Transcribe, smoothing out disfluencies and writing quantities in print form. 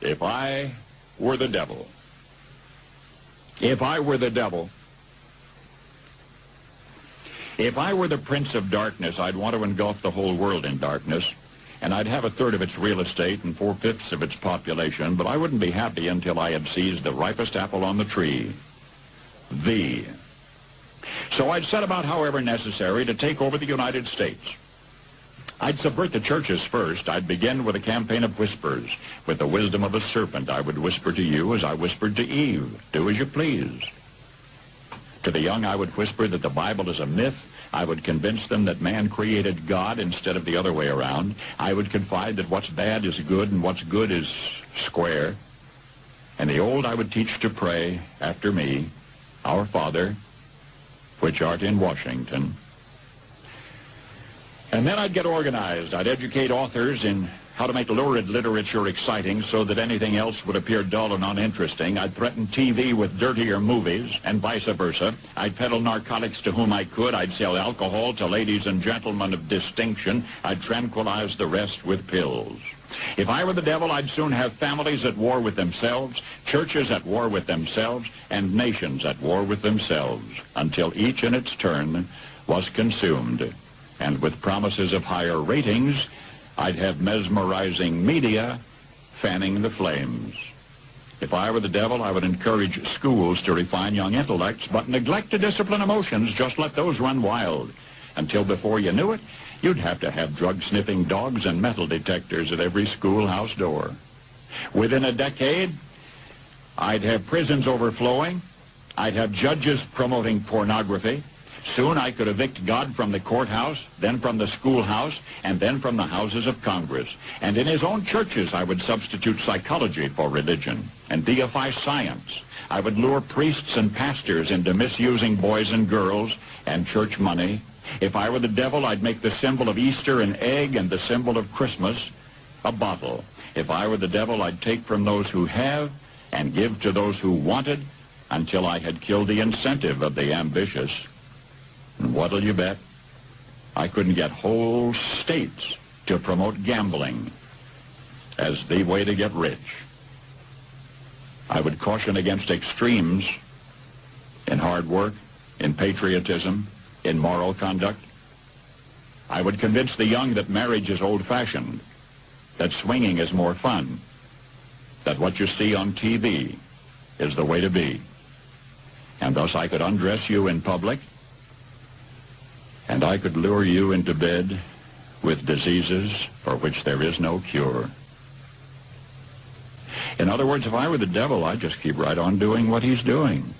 If I were the devil, if I were the devil, if I were the prince of darkness, I'd want to engulf the whole world in darkness, and I'd have a third of its real estate and 4/5 of its population, but I wouldn't be happy until I had seized the ripest apple on the tree, thee. So I'd set about, however necessary, to take over the United States. I'd subvert the churches first. I'd begin with a campaign of whispers. With the wisdom of a serpent, I would whisper to you as I whispered to Eve, do as you please. To the young, I would whisper that the Bible is a myth. I would convince them that man created God instead of the other way around. I would confide that what's bad is good and what's good is square. And the old I would teach to pray after me, Our Father, which art in Washington. And then I'd get organized. I'd educate authors in how to make lurid literature exciting so that anything else would appear dull and uninteresting. I'd threaten TV with dirtier movies and vice versa. I'd peddle narcotics to whom I could. I'd sell alcohol to ladies and gentlemen of distinction. I'd tranquilize the rest with pills. If I were the devil, I'd soon have families at war with themselves, churches at war with themselves, and nations at war with themselves, until each in its turn was consumed. And with promises of higher ratings, I'd have mesmerizing media fanning the flames. If I were the devil, I would encourage schools to refine young intellects, but neglect to discipline emotions. Just let those run wild. Until before you knew it, you'd have to have drug-sniffing dogs and metal detectors at every schoolhouse door. Within a decade, I'd have prisons overflowing. I'd have judges promoting pornography. Soon I could evict God from the courthouse, then from the schoolhouse, and then from the houses of Congress. And in his own churches, I would substitute psychology for religion and deify science. I would lure priests and pastors into misusing boys and girls and church money. If I were the devil, I'd make the symbol of Easter an egg and the symbol of Christmas a bottle. If I were the devil, I'd take from those who have and give to those who wanted until I had killed the incentive of the ambitious. And what'll you bet? I couldn't get whole states to promote gambling as the way to get rich. I would caution against extremes in hard work, in patriotism, in moral conduct. I would convince the young that marriage is old-fashioned, that swinging is more fun, that what you see on TV is the way to be. And thus I could undress you in public, and I could lure you into bed with diseases for which there is no cure. In other words, if I were the devil, I'd just keep right on doing what he's doing.